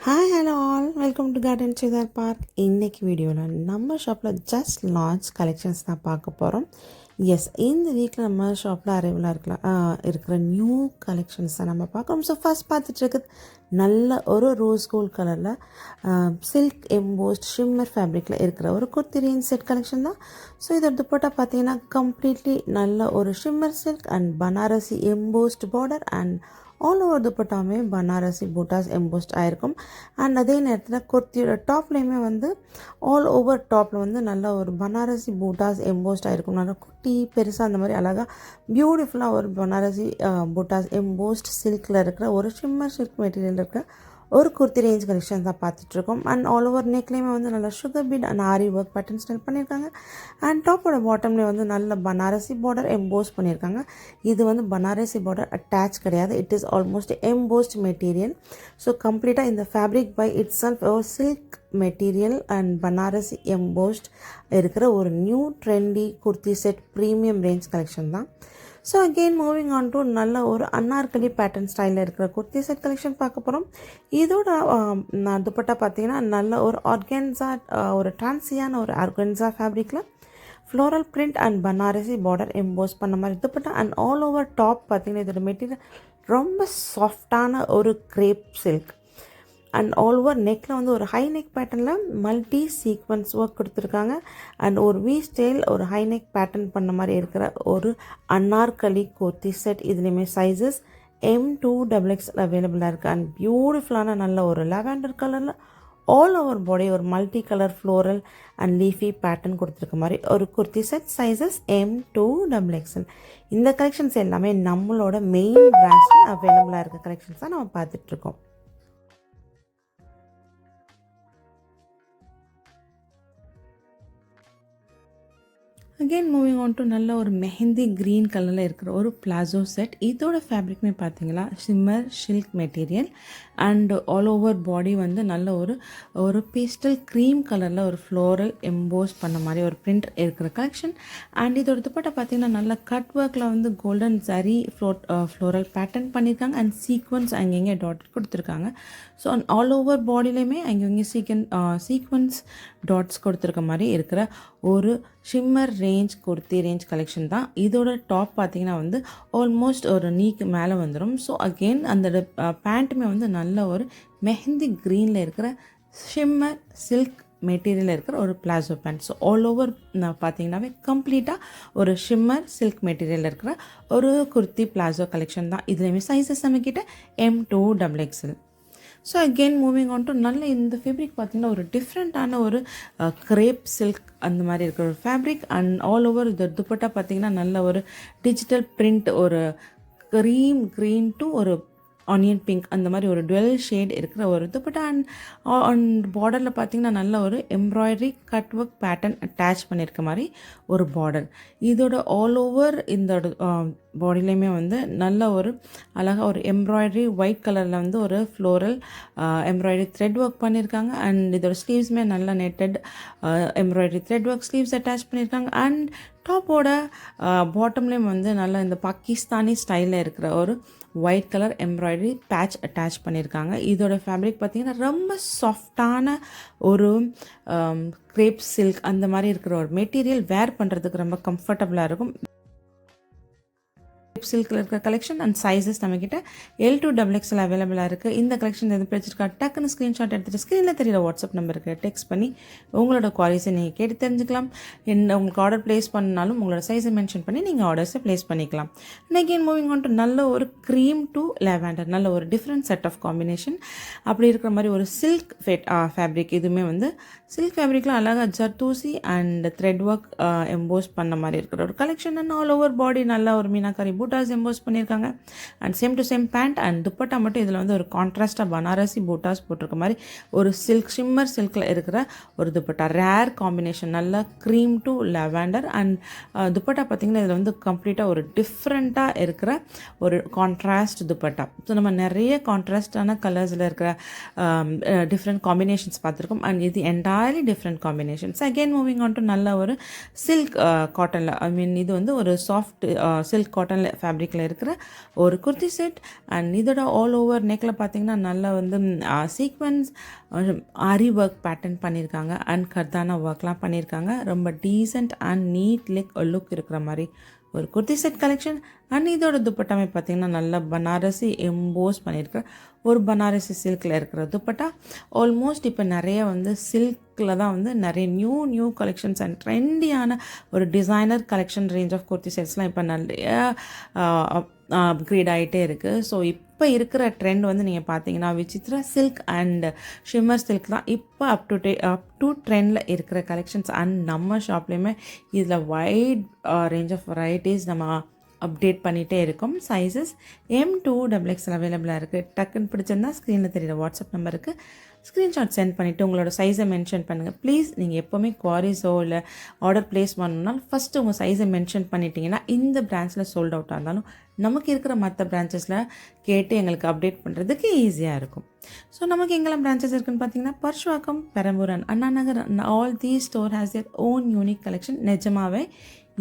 Hi hello all welcome to garden Sutar park. இன்றைக்கி வீடியோவில் நம்ம ஷாப்பில் ஜஸ்ட் லான்ச் கலெக்ஷன்ஸ் தான் பார்க்க போகிறோம். எஸ், இந்த வீக்கில் நம்ம ஷாப்பில் அரைவலாக இருக்கிற நியூ கலெக்ஷன்ஸ் தான் நம்ம பார்க்குறோம். ஸோ ஃபஸ்ட் பார்த்துட்ருக்குது நல்ல ஒரு ரோஸ் கோல்ட் கலரில் சில்க் எம்போஸ்ட் ஷிம்மர் ஃபேப்ரிக்கில் இருக்கிற ஒரு குர்த்தி ரேஞ்ச் செட் கலெக்ஷன் தான். ஸோ இதோட துப்பட்டா பார்த்தீங்கன்னா கம்ப்ளீட்லி நல்ல ஒரு shimmer silk and Banarasi embossed border and all over துப்பட்டாமே பனாரசி பூட்டாஸ் எம்போஸ்ட் ஆகிருக்கும். அண்ட் அதே நேரத்தில் குர்த்தியோட டாப்லேயுமே வந்து ஆல் ஓவர் டாப்பில் வந்து நல்ல ஒரு பனாரசி பூட்டாஸ் எம்போஸ்ட் ஆகிருக்கும். நல்லா குட்டி பெருசாக அந்த மாதிரி அழகாக பியூட்டிஃபுல்லாக ஒரு பனாரசி பூட்டாஸ் எம்போஸ்ட் சில்கில் இருக்கிற ஒரு ஷிம்மர் சில்க் மெட்டீரியல் இருக்கிற ஒரு குர்த்தி ரேஞ்ச் கலெக்ஷன் தான் பார்த்துட்ருக்கோம். அண்ட் ஆல் ஓவர் நெக்லேயுமே வந்து நல்லா sugar bead and aari work pattern style பண்ணியிருக்காங்க. அண்ட் டாப்போட பாட்டம்லேயே வந்து நல்ல பனாரசி பார்டர் எம்போஸ் பண்ணியிருக்காங்க. இது வந்து பனாரசி பார்டர் அட்டாச் கிடையாது, it is almost embossed material. So கம்ப்ளீட்டாக இந்த fabric by itself silk material and Banarasi embossed இருக்கிற ஒரு new trendy kurti set premium range collection தான். So again moving on to நல்ல ஒரு அன்னார்கலி பேட்டர்ன் ஸ்டைலில் இருக்கிற குர்த்தி செட் கலெக்ஷன் பார்க்க போகிறோம். இதோட துப்பட்டா பார்த்தீங்கன்னா நல்ல ஒரு ஆர்கென்ஸா, ஒரு ட்ரான்சியான ஒரு ஆர்கென்ஸா ஃபேப்ரிக்கில் floral print and Banarasi border emboss பண்ண மாதிரி dupatta. And all over top பார்த்தீங்கன்னா இதோட மெட்டீரியல் ரொம்ப சாஃப்டான ஒரு crepe silk. And all over நெக்கில் வந்து ஒரு ஹை நெக் பேட்டர்னில் மல்டி சீக்வன்ஸ் ஒர்க் கொடுத்துருக்காங்க. அண்ட் ஒரு வி ஸ்டைல் ஒரு ஹை நெக் பேட்டர்ன் பண்ண மாதிரி இருக்கிற ஒரு அன்னார்கலி குர்த்தி செட். இதுலேயுமே சைஸஸ் M2XX அவைலபிளாக இருக்குது. அண்ட் பியூட்டிஃபுல்லான நல்ல ஒரு லாவெண்டர் கலரில் ஆல் ஓவர் பாடி ஒரு multi colour floral and leafy pattern கொடுத்துருக்க மாதிரி ஒரு குர்த்தி செட். Sizes M2XX. இந்த கலெக்ஷன்ஸ் எல்லாமே நம்மளோட மெயின் பிராண்ட்ஸில் அவைலபிளாக இருக்க கலெக்ஷன்ஸ் தான் நம்ம பார்த்துட்ருக்கோம். அகெயின் மூவிங் ஆன் டு நல்ல ஒரு மெஹந்தி க்ரீன் கலரில் இருக்கிற ஒரு பிளாசோ செட். இதோட ஃபேப்ரிக்மே பார்த்தீங்களா shimmer silk material and all over பாடி வந்து நல்ல ஒரு பேஸ்டல் க்ரீம் கலரில் ஒரு ஃப்ளோரல் எம்போஸ் பண்ண மாதிரி ஒரு பிரிண்ட் இருக்கிற கலெக்ஷன். அண்ட் இதோட துப்பட்டா பார்த்தீங்கன்னா நல்ல கட் ஒர்க்கில் வந்து கோல்டன் ஜரி ஃப்ளோரல் பேட்டர்ன் பண்ணியிருக்காங்க. அண்ட் சீக்வன்ஸ் அங்கங்கே டாட் கொடுத்துருக்காங்க. ஸோ ஆல் ஓவர் பாடியிலையுமே அங்கங்கே சீக்வன்ஸ் டாட்ஸ் கொடுத்துருக்க மாதிரி இருக்கிற ஒரு shimmer range kurti range collection தான். இதோட டாப் பார்த்தீங்கன்னா வந்து ஆல்மோஸ்ட் ஒரு நீக்கு மேலே வந்துடும். ஸோ அகெயின் அந்த பேண்ட்டுமே வந்து நல்ல ஒரு மெஹந்தி க்ரீனில் இருக்கிற ஷிம்மர் சில்க் மெட்டீரியல் இருக்கிற ஒரு palazzo pant. So all over பார்த்தீங்கன்னாவே கம்ப்ளீட்டாக ஒரு ஷிம்மர் சில்க் மெட்டீரியல் இருக்கிற ஒரு குர்த்தி பிளாசோ கலெக்ஷன் தான். இதுலேயுமே சைஸஸ் நம்மக்கிட்ட M2XX. So again moving on to நல்ல இந்த ஃபேப்ரிக் பார்த்திங்கன்னா ஒரு டிஃப்ரெண்ட்டான ஒரு கிரேப் சில்க் அந்த மாதிரி இருக்கிற ஒரு ஃபேப்ரிக். அண்ட் ஆல் ஓவர் இந்த துப்பட்டா பார்த்திங்கன்னா நல்ல ஒரு டிஜிட்டல் பிரிண்ட், ஒரு க்ரீன் டு ஒரு ஆனியன் பிங்க் அந்த மாதிரி ஒரு டுவெல் ஷேட் இருக்கிற ஒரு துப்பட்டா. அண்ட் பார்டரில் பார்த்திங்கன்னா நல்ல ஒரு embroidery cut work pattern attach பண்ணியிருக்க மாதிரி ஒரு பார்டர். இதோட ஆல் ஓவர் இந்த பாடியிலையுமே வந்து நல்ல ஒரு அழகாக ஒரு எம்ப்ராய்டரி ஒயிட் கலரில் வந்து ஒரு ஃப்ளோரல் எம்ப்ராய்டரி த்ரெட் ஒர்க் பண்ணியிருக்காங்க. அண்ட் இதோட ஸ்லீவ்ஸுமே நல்ல netted embroidery thread work sleeves attach பண்ணியிருக்காங்க. அண்ட் டாப்போட பாட்டம்லேயும் வந்து நல்லா இந்த பாகிஸ்தானி ஸ்டைலில் இருக்கிற ஒரு white colour embroidery patch attach பண்ணியிருக்காங்க. இதோட ஃபேப்ரிக் பார்த்திங்கன்னா ரொம்ப சாஃப்டான ஒரு கிரேப் சில்க் அந்த மாதிரி இருக்கிற ஒரு மெட்டீரியல். வேர் பண்ணுறதுக்கு ரொம்ப கம்ஃபர்டபுளாக இருக்கும். சில்கில் இருக்கிற கலெக்ஷன் அண்ட் சைஸஸ் நம்மக்கிட்ட L2XX அவைலபிளாக இருக்குது. இந்த கலெக்ஷன் எது பிடிச்சிருக்கா டக்குன்னு ஸ்க்ரீன்ஷாட் எடுத்துகிட்டு ஸ்க்ரீனில் தெரியிற வாட்ஸ்அப் நம்பருக்கு டெக்ஸ்ட் பண்ணி உங்களோட குவாலிஸை நீங்கள் கேட்டு தெரிஞ்சுக்கலாம். உங்களுக்கு ஆர்டர் ப்ளேஸ் பண்ணாலும் உங்களோட சைஸை மென்ஷன் பண்ணி நீங்கள் ஆர்டர்ஸை ப்ளேஸ் பண்ணிக்கலாம். அகெயின் மூவிங் ஆன் டு நல்ல ஒரு க்ரீம் டு லாவெண்டர், நல்ல ஒரு டிஃப்ரெண்ட் செட் ஆஃப் காம்பினேஷன் அப்படி இருக்கிற மாதிரி ஒரு சில்க் ஃபேப்ரிக். இதுவுமே வந்து சில்க் ஃபேப்ரிக்கில் அழகாக zardozi and thread work emboss பண்ண மாதிரி இருக்கிற ஒரு collection. And all over body நல்ல ஒரு மீனாக்காரி பூட்டாஸ் எம்போஸ் பண்ணியிருக்காங்க. And same to same pant and dupatta மட்டும் இதில் வந்து ஒரு கான்ட்ராஸ்டாக பனாரசி பூட்டாஸ் போட்டிருக்க மாதிரி ஒரு சில்க் ஷிம்மர் சில்கில் இருக்கிற ஒரு துப்பட்டா. ரேர் காம்பினேஷன், நல்ல cream to lavender. And dupatta பார்த்திங்கன்னா இதில் வந்து கம்ப்ளீட்டாக ஒரு டிஃப்ரெண்ட்டாக இருக்கிற ஒரு கான்ட்ராஸ்ட் துப்பட்டா. ஸோ நம்ம நிறைய கான்ட்ராஸ்டான கலர்ஸில் இருக்கிற டிஃப்ரெண்ட் காம்பினேஷன்ஸ் பார்த்துருக்கோம். அண்ட் இது entirely different combinations. Again moving on to நல்ல ஒரு சில்க் காட்டனில், ஐ மீன் இது வந்து ஒரு சாஃப்ட் சில்க் காட்டனில் ஃபேப்ரிக்கில் இருக்கிற ஒரு குர்த்தி செட். அண்ட் இதோட ஆல் ஓவர் நெக்கில் பார்த்தீங்கன்னா நல்லா வந்து சீக்வன்ஸ் ஆரி ஒர்க் பேட்டர்ன் பண்ணியிருக்காங்க அண்ட் கர்தானா ஒர்க்லாம் பண்ணியிருக்காங்க. ரொம்ப டீசென்ட் அண்ட் நீட் லுக் இருக்கிற மாதிரி ஒரு குர்த்தி செட் கலெக்ஷன். அண்ட் இதோட துப்பட்டாமே பார்த்திங்கன்னா நல்லா பனாரசி எம்போஸ் பண்ணியிருக்கிற ஒரு பனாரசி சில்கில் இருக்கிற துப்பட்டா. ஆல்மோஸ்ட் இப்போ நிறைய வந்து சில்கில் தான் வந்து நிறைய நியூ கலெக்ஷன்ஸ் அண்ட் ட்ரெண்டியான ஒரு designer collection range of kurti செட்ஸ்லாம் இப்போ நிறைய அப்கிரேட் ஆகிட்டே இருக்குது. ஸோ இப்போ இருக்கிற ட்ரெண்ட் வந்து நீங்கள் பார்த்தீங்கன்னா Vichitra silk and shimmer silk தான் இப்போ அப் டு ட்ரெண்டில் இருக்கிற கலெக்ஷன்ஸ். அண்ட் நம்ம ஷாப்லேயுமே இதில் வைட் ரேஞ்ச் ஆஃப் வெரைட்டிஸ் நம்ம அப்டேட் பண்ணிகிட்டே இருக்கும். சைஸஸ் M2XXL அவைலபிளாக இருக்குது. டக்குன்னு பிடிச்சிருந்தா ஸ்க்ரீனில் தெரியுற வாட்ஸ்அப் நம்பருக்கு ஸ்க்ரீன்ஷாட் சென்ட் பண்ணிவிட்டு உங்களோட சைஸை மென்ஷன் பண்ணுங்கள். ப்ளீஸ் நீங்கள் எப்போவுமே குவாரிஸோ இல்லை ஆர்டர் ப்ளேஸ் பண்ணணும்னால் ஃபஸ்ட்டு உங்கள் சைஸை மென்ஷன் பண்ணிட்டீங்கன்னா இந்த பிரான்ச்சில் சோல்ட் அவுட்டாக இருந்தாலும் நமக்கு இருக்கிற மற்ற பிரான்ச்சஸில் கேட்டு எங்களுக்கு அப்டேட் பண்ணுறதுக்கு ஈஸியாக இருக்கும். ஸோ நமக்கு எங்கெல்லாம் பிரான்ச்சஸ் இருக்குதுன்னு பார்த்தீங்கன்னா Purasawalkam, Perambur, Anna Nagar. All the store has their own unique collection. நிஜமாகவே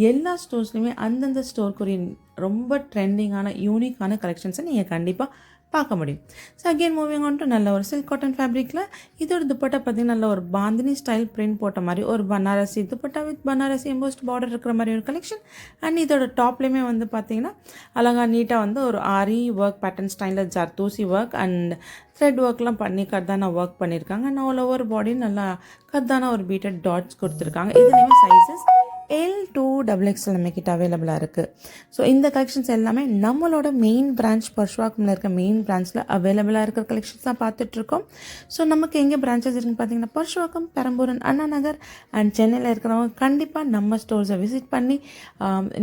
எல்லா ஸ்டோர்ஸ்லையுமே அந்தந்த ஸ்டோருக்குரிய ரொம்ப ட்ரெண்டிங்கான யூனிக்கான கலெக்ஷன்ஸை நீங்கள் கண்டிப்பாக பார்க்க முடியும். So again moving on to நல்ல ஒரு சில்க் காட்டன் ஃபேப்ரிக்கில் இதோட துப்பட்டா பார்த்திங்கன்னா நல்ல ஒரு பாந்தினி ஸ்டைல் பிரிண்ட் போட்ட மாதிரி ஒரு Banarasi dupatta with Banarasi embossed border இருக்கிற மாதிரி ஒரு கலெக்ஷன். அண்ட் இதோட டாப்லேயுமே வந்து பார்த்திங்கன்னா அழகாக நீட்டாக வந்து ஒரு ஆரி ஒர்க் பேட்டர்ன் ஸ்டைலில் ஜர்தோசி ஒர்க் அண்ட் த்ரெட் ஒர்க்லாம் பண்ணி கர்தானா ஒர்க் பண்ணியிருக்காங்க. அண்ட் ஆல் ஓவர் பாடி நல்லா கர்தானா ஒரு பீட்டட் டாட்ஸ் கொடுத்துருக்காங்க. இதுலேயுமே சைஸஸ் L2XXL நம்மக்கிட்ட அவைலபிளாக இருக்குது. ஸோ இந்த கலெக்ஷன்ஸ் எல்லாமே நம்மளோட மெயின் பிரான்ச் பர்ஷ்வாக்கமில் இருக்க மெயின் பிரான்ச்சில் அவைலபிளாக இருக்கிற கலெக்ஷன்ஸ் தான் பார்த்துட்ருக்கோம். ஸோ நமக்கு எங்கே பிரான்ச்சஸ் இருக்குன்னு பார்த்தீங்கன்னா பர்ஷ்வாக்கம், பெரம்பூர், அண்ணா நகர் அண்ட் சென்னையில் இருக்கிறவங்க கண்டிப்பாக நம்ம ஸ்டோர்ஸை விசிட் பண்ணி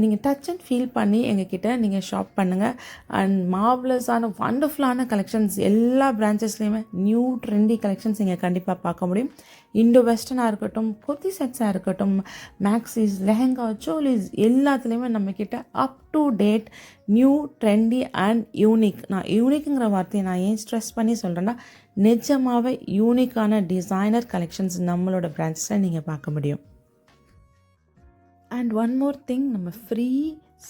நீங்கள் டச் அண்ட் ஃபீல் பண்ணி எங்ககிட்ட நீங்கள் ஷாப் பண்ணுங்கள். அண்ட் மார்வலஸான வண்டர்ஃபுல்லான கலெக்ஷன்ஸ் எல்லா பிரான்ச்சஸ்லேயுமே நியூ ட்ரெண்டி கலெக்ஷன்ஸ் இங்கே கண்டிப்பாக பார்க்க முடியும். இண்டோ வெஸ்டர்னாக இருக்கட்டும், குர்த்தி செட்ஸாக இருக்கட்டும், மேக்ஸிஸ், லெஹங்கா, சோலிஸ் எல்லாத்துலேயுமே நம்மக்கிட்ட up to date new trendy and unique. நான் யூனிக்குங்கிற வார்த்தையை நான் ஏன் ஸ்ட்ரெஸ் பண்ணி சொல்கிறேன்னா நிஜமாகவே யூனிக்கான டிசைனர் கலெக்ஷன்ஸ் நம்மளோட பிரான்ச்சஸில் நீங்கள் பார்க்க முடியும். அண்ட் ஒன் மோர் திங், நம்ம ஃப்ரீ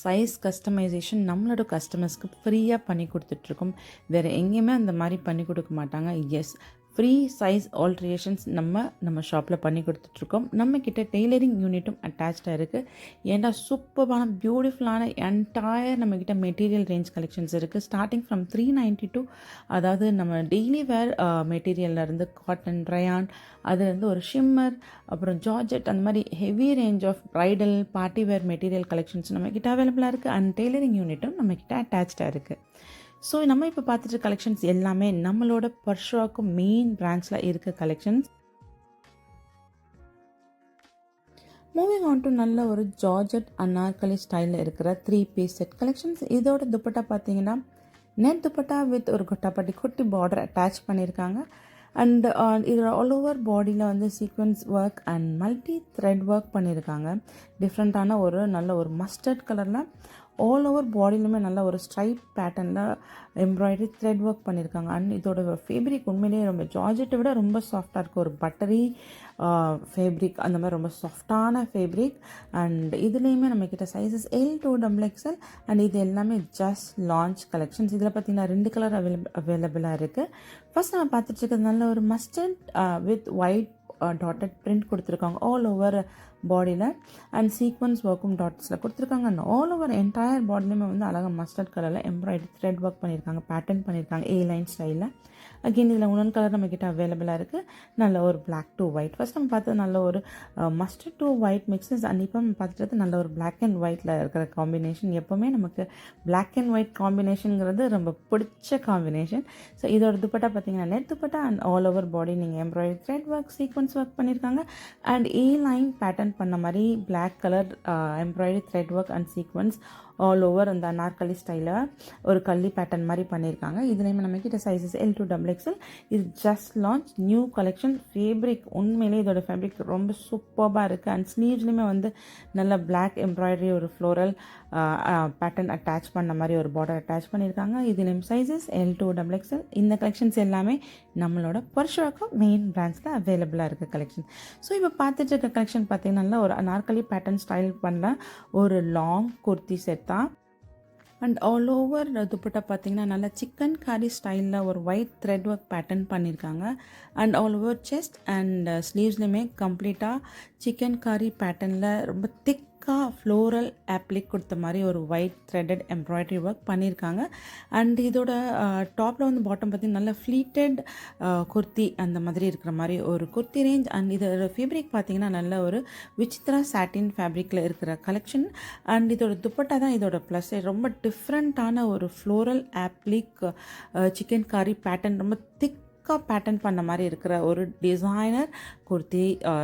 சைஸ் கஸ்டமைசேஷன் நம்மளோட கஸ்டமர்ஸ்க்கு ஃப்ரீயாக பண்ணி கொடுத்துட்ருக்கோம். வேறு எங்கேயுமே அந்த மாதிரி பண்ணி கொடுக்க மாட்டாங்க. எஸ், ஃப்ரீ சைஸ் ஆல்ட்ரேஷன்ஸ் நம்ம ஷாப்பில் பண்ணி கொடுத்துட்ருக்கோம். நம்மக்கிட்ட டெய்லரிங் யூனிட்டும் அட்டாச்சாக இருக்குது. ஏன்னா சூப்பரான பியூட்டிஃபுல்லான என்டையர் நம்மக்கிட்ட மெட்டீரியல் ரேஞ்ச் கலெக்ஷன்ஸ் இருக்குது. ஸ்டார்டிங் ஃப்ரம் 392, அதாவது நம்ம டெய்லி வேர் மெட்டீரியல்லேருந்து காட்டன், ரயான், அதுலேருந்து ஒரு ஷிம்மர், அப்புறம் ஜார்ஜெட், அந்த மாதிரி heavy range of bridal party wear material collections நம்மக்கிட்ட அவைலபிளாக இருக்குது. அண்ட் டெய்லரிங் யூனிட்டும் நம்மக்கிட்ட அட்டாச்சாக இருக்குது. ஸோ நம்ம இப்போ பார்த்துட்டு கலெக்ஷன்ஸ் எல்லாமே நம்மளோட பர்ஷ்வாக்கும் மெயின் பிரான்ச்சில் இருக்க கலெக்ஷன்ஸ். மூவிங் ஆன் டு நல்ல ஒரு ஜார்ஜெட் அனார்கலி ஸ்டைலில் இருக்கிற 3 பீஸ் செட் கலெக்ஷன்ஸ். இதோட துப்பட்டா பார்த்தீங்கன்னா நெட் துப்பட்டா வித் ஒரு கொட்டாப்பட்டி குட்டி பார்டர் அட்டாச் பண்ணியிருக்காங்க. அண்ட் இதில் ஆல் ஓவர் பாடியில் வந்து sequence work and multi thread work பண்ணியிருக்காங்க. டிஃப்ரெண்ட்டான ஒரு நல்ல ஒரு மஸ்டர்ட் கலரில் ஆல் ஓவர் பாடியிலுமே நல்ல ஒரு ஸ்ட்ரைப் பேட்டர்னில் எம்ப்ராய்டரி த்ரெட் ஒர்க் பண்ணியிருக்காங்க. அண்ட் இதோட ஃபேப்ரிக் உண்மையிலேயே ரொம்ப ஜார்ஜெட்டை விட ரொம்ப சாஃப்டாக இருக்குது. ஒரு பட்டரி ஃபேப்ரிக், அந்த மாதிரி ரொம்ப சாஃப்டான ஃபேப்ரிக். அண்ட் இதுலேயுமே நம்மக்கிட்ட சைஸஸ் L2XXL. அண்ட் இது எல்லாமே ஜஸ்ட் லான்ச் கலெக்ஷன்ஸ். இதில் பார்த்திங்கன்னா 2 கலர் அவைலபிளாக இருக்குது. ஃபர்ஸ்ட் நம்ம பார்த்துட்டு இருக்கிறது நல்ல ஒரு mustard with white dotted print கொடுத்துருக்காங்க ஆல் ஓவர் பாடியில். அண்ட் சீக்வன்ஸ் ஒர்க்கும் டாட்ஸில் கொடுத்துருக்காங்க. அண்ட் ஆல் ஓவர் என்டையர் பாடிலையுமே வந்து அழகாக மஸ்டர்ட் கலரில் எம்ப்ராய்டரி த்ரெட் ஒர்க் பண்ணியிருக்காங்க, பேட்டர்ன் பண்ணியிருக்காங்க A லைன் ஸ்டைலில். அகெயின் இதில் உணன் கலர் நம்மக்கிட்ட அவைலபிளாக இருக்குது. நல்ல ஒரு பிளாக் டு ஒயிட். ஃபஸ்ட் நம்ம பார்த்தது நல்ல ஒரு mustard to white mixes. And இப்போ நம்ம பார்த்துட்டு நல்ல ஒரு பிளாக் அண்ட் ஒயிட்டில் இருக்கிற காம்பினேஷன். எப்போவுமே நமக்கு பிளாக் அண்ட் ஒயிட் காம்பினேஷனுங்கிறது ரொம்ப பிடிச்ச காம்பினேஷன். ஸோ இதோட துப்பட்டா பார்த்தீங்கன்னா net dupatta and all over body நீங்கள் embroidery thread work, sequins work பண்ணியிருக்காங்க. அண்ட் A லைன் பேட்டர்ன் பண்ண மாதிரி black colour embroidery thread work and sequins all over அந்த அனார்கலி ஸ்டைலில் ஒரு கல்லி பேட்டர்ன் மாதிரி பண்ணியிருக்காங்க. இதுலேயுமே நம்மக்கிட்ட சைஸஸ் L2XXL. இது just launch new collection. Fabric உண்மையிலே இதோட ஃபேப்ரிக் ரொம்ப சூப்பராக இருக்குது. அண்ட் ஸ்லீவ்ஸ்லேயுமே வந்து நல்ல பிளாக் எம்ப்ராய்டரி ஒரு ஃப்ளோரல் பேட்டர்ன் அட்டாச் பண்ண மாதிரி ஒரு பார்டர் அட்டாச் பண்ணியிருக்காங்க. இதுலேயும் சைஸஸ் L2XXL. இந்த கலெக்ஷன்ஸ் எல்லாமே நம்மளோட பர்ஷ்வாக்கம் மெயின் பிரான்ச்சில் அவைலபிளாக இருக்க கலெக்ஷன். ஸோ இப்போ பார்த்துட்டு இருக்க கலெக்ஷன் பார்த்தீங்கன்னா ஒரு அனார்கலி பேட்டர்ன் ஸ்டைல் பண்ண ஒரு லாங் குர்த்தி செட் தான். அண்ட் ஆல் ஓவர் துப்பட்டா பார்த்தீங்கன்னா நல்லா சிக்கன் காரி ஸ்டைலில் ஒரு ஒயிட் த்ரெட் ஒர்க் பேட்டர்ன் பண்ணியிருக்காங்க. And all over chest and ஸ்லீவ்ஸ்லையுமே கம்ப்ளீட்டாக சிக்கன் காரி பேட்டர்னில் ரொம்ப திக்காக ஃப்ளோரல் ஆப்ளிக் கொடுத்த மாதிரி ஒரு ஒயிட் த்ரெட்டட் எம்ப்ராய்டரி ஒர்க் பண்ணியிருக்காங்க. அண்ட் இதோட டாப்பில் வந்து பாட்டம் பார்த்திங்கன்னா நல்ல ஃப்ளீட்டட் குர்த்தி அந்த மாதிரி இருக்கிற மாதிரி ஒரு குர்த்தி ரேஞ்ச். அண்ட் இதோட ஃபேப்ரிக் பார்த்திங்கன்னா நல்ல ஒரு விசித்ரா சாட்டின் ஃபேப்ரிக்கில் இருக்கிற கலெக்ஷன். அண்ட் இதோட துப்பட்டா தான் இதோட ப்ளஸ். ரொம்ப டிஃப்ரெண்ட்டான ஒரு ஃப்ளோரல் ஆப்ளிக் சிக்கன் காரி பேட்டர்ன், ரொம்ப பேட்டர்ன் பண்ண மாதிரி இருக்கிற ஒரு டிசைனர் குர்த்தி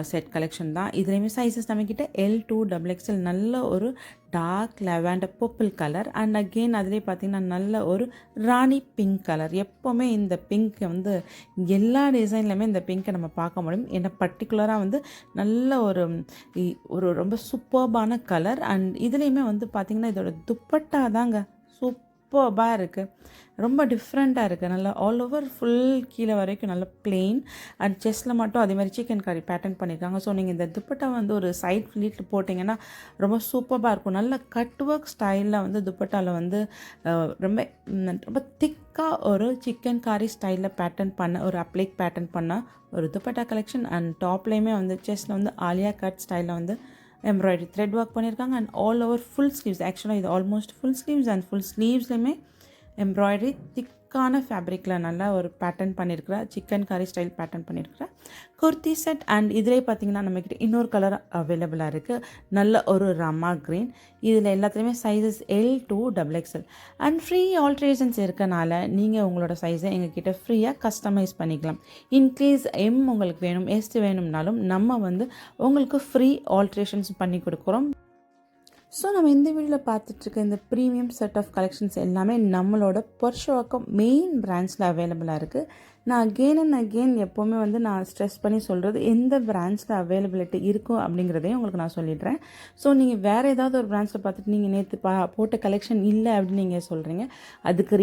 செட் கலெக்ஷன் தான். இதுலேயுமே சைஸஸ் நம்மக்கிட்ட L2 XXL, நல்ல ஒரு dark lavender purple colour. And again அதிலே பார்த்திங்கன்னா நல்ல ஒரு ராணி பிங்க் கலர். எப்போவுமே இந்த பிங்க் வந்து எல்லா டிசைன்லையுமே இந்த பிங்க்கை நம்ம பார்க்க முடியும். ஏன்னா பர்டிகுலராக வந்து நல்ல ஒரு ரொம்ப சூப்பர்பான கலர். அண்ட் இதுலேயுமே வந்து பார்த்திங்கன்னா இதோட துப்பட்டா தாங்க சூப்பர்பாக இருக்குது, ரொம்ப டிஃப்ரெண்ட்டாக இருக்குது. நல்லா ஆல் ஓவர் ஃபுல் கீழே வரைக்கும் நல்ல பிளெயின். அண்ட் செஸ்ட்டில் மட்டும் அதே மாதிரி சிக்கன் கறி பேட்டர்ன் பண்ணியிருக்காங்க. ஸோ நீங்கள் இந்த துப்பட்டா வந்து ஒரு சைட் ஃப்ளீட்டில் போட்டிங்கன்னா ரொம்ப சூப்பராக இருக்கும். நல்ல கட் ஒர்க் ஸ்டைலில் வந்து துப்பட்டாவில் வந்து ரொம்ப ரொம்ப திக்காக ஒரு சிக்கன் காரி ஸ்டைலில் பேட்டர்ன் பண்ண ஒரு அப்ளிக் பேட்டர்ன் பண்ண ஒரு துப்பட்டா கலெக்ஷன். அண்ட் டாப்லேயுமே வந்து செஸ்ட்டில் வந்து ஆலியா கட் ஸ்டைலில் வந்து எம்ப்ராய்டரி த்ரெட் ஒர்க் பண்ணியிருக்காங்க. And all over full sleeves, ஆக்சுவலாக இது almost full sleeves. And full ஸ்லீவ்ஸ்லையுமே எம்ப்ராய்டரி திக்கான ஃபேப்ரிக்கில் நல்லா ஒரு பேட்டர்ன் பண்ணியிருக்கிற சிக்கன் கறி ஸ்டைல் பேட்டர்ன் பண்ணியிருக்கிற குர்த்தி செட். அண்ட் இதிலே பார்த்திங்கன்னா நம்மக்கிட்ட இன்னொரு கலர் அவைலபிளாக இருக்குது, நல்ல ஒரு ரமா க்ரீன். இதில் எல்லாத்துலேயுமே sizes L2 XXL. And free alterations இருக்கனால நீங்கள் உங்களோட சைஸை எங்ககிட்ட ஃப்ரீயாக கஸ்டமைஸ் பண்ணிக்கலாம். இன்கேஸ் M உங்களுக்கு வேணும், S வேணும்னாலும் நம்ம வந்து உங்களுக்கு ஃப்ரீ ஆல்ட்ரேஷன்ஸ் பண்ணி கொடுக்குறோம். ஸோ நம்ம இந்த வீடியோவில் பார்த்துட்ருக்க இந்த ப்ரீமியம் செட் ஆஃப் கலெக்ஷன்ஸ் எல்லாமே நம்மளோட புருஷவாக்கம் மெயின் பிராண்ட்ஸில் அவைலபிளாக இருக்குது. நான் அகெயின் அண்ட் அகெயின் எப்போவுமே வந்து நான் ஸ்ட்ரெஸ் பண்ணி சொல்கிறது எந்த பிராண்ட்ஸில் அவைலபிலிட்டி இருக்கும் அப்படிங்கிறதையும் உங்களுக்கு நான் சொல்லிடுறேன். ஸோ நீங்கள் வேறு ஏதாவது ஒரு பிராண்ட்ஸில் பார்த்துட்டு நீங்கள் நேற்று போட்ட கலெக்ஷன் இல்லை அப்படின்னு நீங்கள் சொல்கிறீங்க. அதுக்கு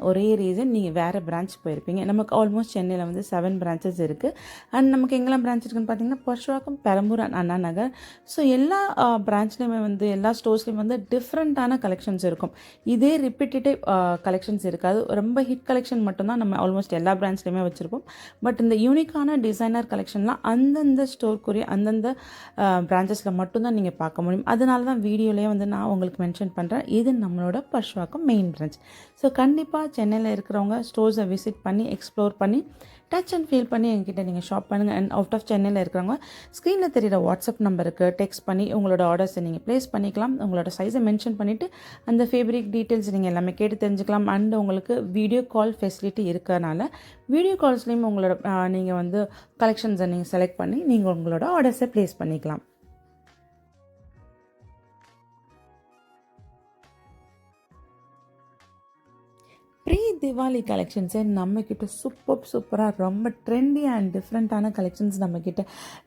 ஒரே ரீசன் நீங்கள் வேறு பிரான்ச் போயிருப்பீங்க. நமக்கு ஆல்மோஸ்ட் சென்னையில் வந்து 7 பிரான்ச்சஸ் இருக்குது. அண்ட் நமக்கு எங்கெல்லாம் பிரான்ச் இருக்குன்னு பார்த்தீங்கன்னா புருஷவாக்கம், பெரம்பூர் அண்ட் அண்ணா நகர். ஸோ எல்லா பிரான்ச்லேயுமே வந்து எல்லா ஸ்டோர்ஸ்லேயும் வந்து டிஃப்ரெண்ட்டான கலெக்ஷன்ஸ் இருக்கும். இதே ரிப்பீட்டேட்டிவ் கலெக்ஷன்ஸ் இருக்காது. ரொம்ப ஹிட் கலெக்ஷன் மட்டும்தான் நம்ம ஆல்மோஸ்ட் எல்லா பிரான்ச்லேயுமே வச்சுருப்போம். பட் இந்த யூனிக்கான டிசைனர் கலெக்ஷன்லாம் அந்தந்த ஸ்டோருக்குரிய அந்தந்த பிரான்ச்சஸில் மட்டும்தான் நீங்கள் பார்க்க முடியும். அதனால தான் வீடியோலேயே வந்து நான் உங்களுக்கு மென்ஷன் பண்ணுறேன், இது நம்மளோட புருஷவாக்கம் மெயின் பிரான்ச். ஸோ கண்டிப்பாக சென்னையில் இருக்கிறவங்க ஸ்டோர்ஸை விசிட் பண்ணி எக்ஸ்ப்ளோர் பண்ணி டச் அண்ட் ஃபீல் பண்ணி எங்ககிட்ட நீங்கள் ஷாப் பண்ணுங்கள். அண்ட் அவுட் ஆஃப் சென்னையில் இருக்கிறவங்க ஸ்க்ரீனில் தெரிகிற வாட்ஸ்அப் நம்பருக்கு டெக்ஸ்ட் பண்ணி உங்களோட ஆர்டர்ஸை நீங்கள் ப்ளேஸ் பண்ணிக்கலாம். உங்களோட சைஸை மென்ஷன் பண்ணிவிட்டு அந்த ஃபேப்ரிக் டீட்டெயில்ஸ் நீங்கள் எல்லாமே கேட்டு தெரிஞ்சுக்கலாம். அண்ட் உங்களுக்கு வீடியோ கால் ஃபெசிலிட்டி இருக்கிறனால வீடியோ கால்ஸ்லேயும் உங்களோட நீங்கள் வந்து கலெக்ஷன்ஸை நீங்கள் செலக்ட் பண்ணி நீங்கள் உங்களோட ஆர்டர்ஸை ப்ளேஸ் பண்ணிக்கலாம். ப்ரீ திவாலி கலெக்ஷன்ஸே நம்மக்கிட்ட சூப்பராக ரொம்ப ட்ரெண்டி அண்ட் டிஃப்ரெண்ட்டான கலெக்ஷன்ஸ் நம்மக்கிட்ட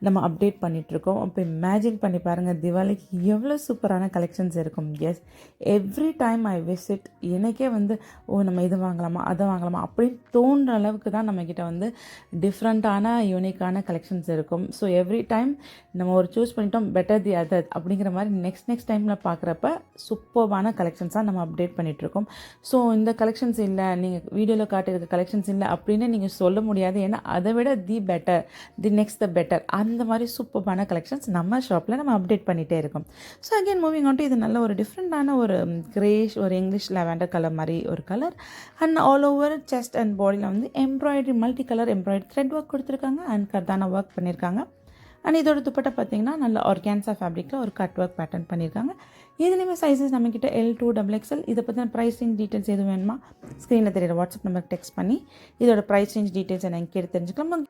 நம்ம அப்டேட் பண்ணிகிட்ருக்கோம். அப்போ இமேஜின் பண்ணி பாருங்கள் திவாலிக்கு எவ்வளோ சூப்பரான கலெக்ஷன்ஸ் இருக்கும். Yes, every time I visit எனக்கே வந்து நம்ம இது வாங்கலாமா அதை வாங்கலாமா அப்படின்னு தோன்ற அளவுக்கு தான் நம்மக்கிட்ட வந்து டிஃப்ரெண்ட்டான யூனிக்கான கலெக்ஷன்ஸ் இருக்கும். ஸோ எவ்ரி டைம் நம்ம ஒரு சூஸ் பண்ணிட்டோம் பெட்டர் தி அதர் அப்படிங்கிற மாதிரி நெக்ஸ்ட் டைமில் பார்க்குறப்ப சூப்பர்வான கலெக்ஷன்ஸாக நம்ம அப்டேட் பண்ணிகிட்ருக்கோம். ஸோ இந்த கலெக்ஷன்ஸ் இல்லை, நீங்கள் வீடியோவில் காட்டியிருக்க கலெக்ஷன்ஸ் இல்லை அப்படின்னு நீங்கள் சொல்ல முடியாது. ஏன்னா அதை விட தி நெக்ஸ்ட் த பெட்டர் அந்த மாதிரி சூப்பரான கலெக்ஷன்ஸ் நம்ம ஷாப்பில் நம்ம அப்டேட் பண்ணிகிட்டே இருக்கோம். So again moving on to இது நல்ல ஒரு டிஃப்ரெண்ட்டான ஒரு கிரேஷ், ஒரு இங்கிலீஷ் லாவெண்டர் கலர் மாதிரி ஒரு colour. And all over chest and பாடியில் வந்து embroidery multi colour embroidery thread work கொடுத்துருக்காங்க. அண்ட் கர்தானா ஒர்க் பண்ணியிருக்காங்க. அண்ட் இதோட துப்பட்டா பார்த்தீங்கன்னா நல்ல ஆர்கான்சா ஃபேப்ரிக்கில் ஒரு கட் ஒர்க் பேட்டர்ன் பண்ணியிருக்காங்க. இதுலேயுமே சைஸஸ் நம்மக்கிட்ட L2 XXL. இதை பற்றின ப்ரைஸிங் டீட்டெயில்ஸ் எதுவும் வேணுமா ஸ்க்ரீனில் தெரியுற வாட்ஸ்அப் நம்பருக்கு டெக்ஸ்ட் பண்ணி இதோட ப்ரைஸ் ரேஞ்ச் டீட்டெயில்ஸ் எனக்கு கேட்டு தெரிஞ்சுக்கலாம்.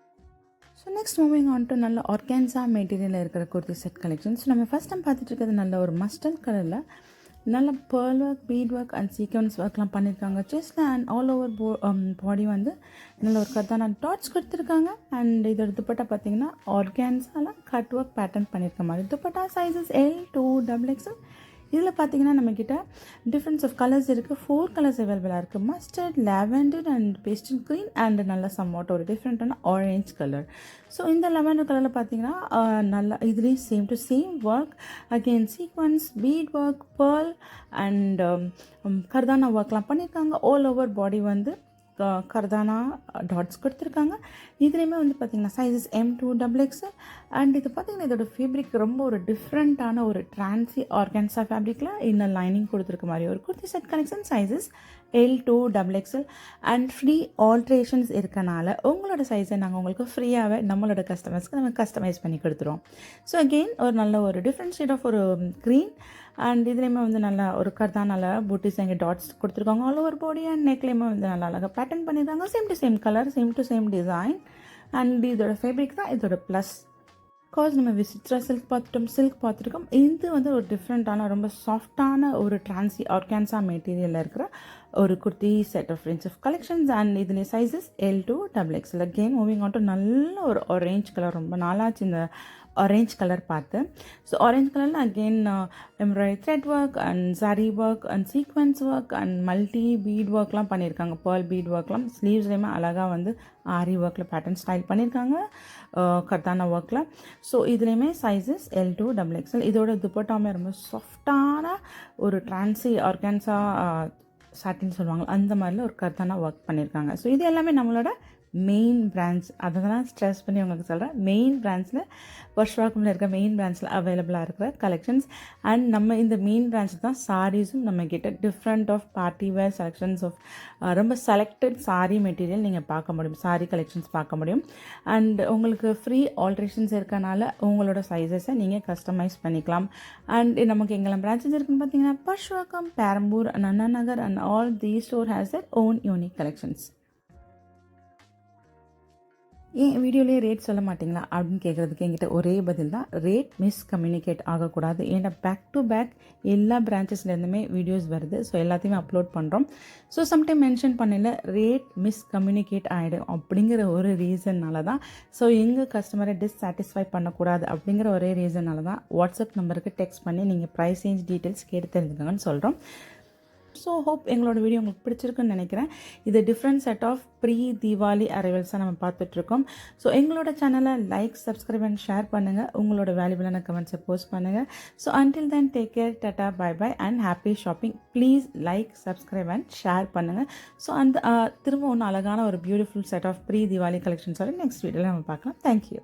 So next moving on to நல்ல ஆர்கான்சா மெட்டீரியலில் இருக்கிற குர்த்தி செட் கலெக்ஷன்ஸ். நம்ம ஃபஸ்ட் டைம் பார்த்துட்டு இருக்கிறது நல்ல ஒரு மஸ்டர்ட் கலரில் நல்ல pearl work, beat work and sequence ஒர்க்லாம் பண்ணியிருக்காங்க. செஸ்ட் அண்ட் ஆல் ஓவர் பாடி வந்து நல்ல ஒரு கர்தானா டாட்ஸ் கொடுத்துருக்காங்க. அண்ட் இதோட துப்பட்டா பார்த்தீங்கன்னா ஆர்கான்ஸால கட் ஒர்க் பேட்டர்ன் பண்ணியிருக்க மாதிரி துப்பட்டா. Sizes L2 XXL. இதில் பார்த்தீங்கன்னா நம்மக்கிட்ட டிஃப்ரென்ஸ் ஆஃப் கலர்ஸ் இருக்குது. 4 கலர்ஸ் அவைலபிளாக இருக்குது. Mustard, lavender and pastel green and நல்ல சம்வாட் ஒரு டிஃப்ரெண்ட்டான ஆரஞ்ச் கலர். ஸோ இந்த லெவெண்டர் கலரில் பார்த்தீங்கன்னா நல்லா இதுலேயும் same to same work, again sequins, bead work, pearl and kardana ஒர்க்லாம் பண்ணியிருக்காங்க. ஆல் ஓவர் பாடி வந்து கர்தானா டாட்ஸ் கொடுத்துருக்காங்க. இதுலேயுமே வந்து பார்த்திங்கன்னா சைஸஸ் M2 XXL அண்ட் இது பார்த்திங்கன்னா இதோட ஃபேப்ரிக் ரொம்ப ஒரு டிஃப்ரெண்ட்டான ஒரு ட்ரான்சி ஆர்கான்சா ஃபேப்ரிக்கில் இன்னும் லைனிங் கொடுத்துருக்க மாதிரி ஒரு kurti set collection. Sizes L2 XXL and free alterations இருக்கனால உங்களோட சைஸை நாங்கள் உங்களுக்கு ஃப்ரீயாகவே நம்மளோட கஸ்டமர்ஸ்க்கு நம்ம கஸ்டமைஸ் பண்ணி கொடுத்துருவோம். ஸோ அகெயின் ஒரு நல்ல ஒரு டிஃப்ரெண்ட் ஷேட் ஆஃப் ஒரு க்ரீன் அண்ட் இதுலேயுமே வந்து நல்லா ஒரு கர்தானால பூட்டிஸ் எங்கள் டாட்ஸ் கொடுத்துருக்காங்க. ஆல் ஓவர் பாடி அண்ட் நெக்லேயுமே வந்து நல்லா அழகாக பேட்டர்ன் பண்ணியிருக்காங்க. Same to same colour, same to same design and இதோட ஃபேப்ரிக் தான் இதோட ப்ளஸ். பிகாஸ் நம்ம விசிட்ரா சில்க் பார்த்துருக்கோம். இது வந்து ஒரு டிஃப்ரெண்ட்டான ரொம்ப சாஃப்டான ஒரு ட்ரான்சி ஆர்கான்சா மெட்டீரியலில் இருக்கிற ஒரு kurti set of range of collections and இதில் sizes L2 XXL. Again moving on to நல்ல ஒரு ஆரேஞ்ச் கலர். ரொம்ப நாளாச்சு இந்த ஆரேஞ்ச் கலர் பார்த்து. ஸோ ஆரேஞ்ச் கலரில் again embroidery thread work and zari work and sequins work and multi bead ஒர்க்லாம் பண்ணியிருக்காங்க. பேர்ல் பீட் ஒர்க்லாம் ஸ்லீவ்ஸ்லேயுமே அழகாக வந்து ஆரி ஒர்க்கில் பேட்டர்ன் ஸ்டைல் பண்ணியிருக்காங்க கர்தானா ஒர்க்கில். ஸோ இதுலேயுமே சைஸஸ் L2 XXL. இதோட துப்பட்டாமே ரொம்ப சாஃப்டான ஒரு ட்ரான்சி ஆர்கான்சா சாட்டின்னு சொல்லுவாங்க, அந்த மாதிரில ஒரு கர்தானா ஒர்க் பண்ணியிருக்காங்க. ஸோ இது எல்லாமே நம்மளோட மெயின் பிரான்ச். அதை தான் ஸ்ட்ரெஸ் பண்ணி உங்களுக்கு சொல்கிறேன். மெயின் பிரான்ச்சில் வர்ஷ்வாக்கமில் இருக்க மெயின் பிரான்ச்சில் அவைலபிளாக இருக்கிற கலெக்ஷன்ஸ். அண்ட் நம்ம இந்த மெயின் பிரான்ச்சில் தான் சாரீஸும் நம்ம கிட்ட different of party wear selections of ரொம்ப செலக்டட் சாரீ மெட்டீரியல் நீங்கள் பார்க்க முடியும், சாரீ கலெக்ஷன்ஸ் பார்க்க முடியும். அண்ட் உங்களுக்கு ஃப்ரீ ஆல்ட்ரேஷன்ஸ் இருக்கனால உங்களோட சைஸஸை நீங்கள் கஸ்டமைஸ் பண்ணிக்கலாம். அண்ட் நமக்கு எங்கெல்லாம் பிரான்ச்சஸ் இருக்குன்னு பார்த்தீங்கன்னா வர்ஷ்வாக்கம், Perambur, Anna Nagar and all the store has their own unique collections. ஏன் வீடியோலேயே ரேட் சொல்ல மாட்டிங்களா அப்படின்னு கேட்குறதுக்கு என்கிட்ட ஒரே பதில் தான், ரேட் மிஸ்கம்யூனிகேட் ஆகக்கூடாது. ஏன்னா பேக் டு பேக் எல்லா பிரான்ச்சஸ்லேருந்துமே வீடியோஸ் வருது. ஸோ எல்லாத்தையுமே அப்லோட் பண்ணுறோம். ஸோ சம்டைம் மென்ஷன் பண்ணல ரேட் மிஸ்கம்யூனிகேட் ஆகிடும் அப்படிங்கிற ஒரு ரீசன்னால தான். ஸோ எங்கள் கஸ்டமரை டிஸ்சாட்டிஸ்ஃபை பண்ணக்கூடாது அப்படிங்கிற ஒரே ரீசனால தான் வாட்ஸ்அப் நம்பருக்கு டெக்ஸ்ட் பண்ணி நீங்கள் ப்ரைஸ் ரேஞ்ச் டீட்டெயில்ஸ் கேட்டு தெரிஞ்சுக்கோங்கன்னு சொல்கிறோம். ஸோ ஹோப் எங்களோட வீடியோ உங்களுக்கு பிடிச்சிருக்குன்னு நினைக்கிறேன். இது different set of pre Deepavali அரைவல்ஸாக நம்ம பார்த்துட்ருக்கோம். ஸோ எங்களோட சேனலை லைக், சப்ஸ்கிரைப் அண்ட் ஷேர் பண்ணுங்கள். உங்களோட வேல்யூபிளான கமெண்ட்ஸை போஸ்ட் பண்ணுங்கள். So until then take care, tata, bye bye and happy shopping. Please like, subscribe and share பண்ணுங்கள். ஸோ அந்த திரும்ப ஒன்று அழகான ஒரு beautiful set of pre Deepavali கலெக்ஷன்ஸோட நெக்ஸ்ட் வீடியோவில் நம்ம பார்க்கலாம். தேங்க்யூ.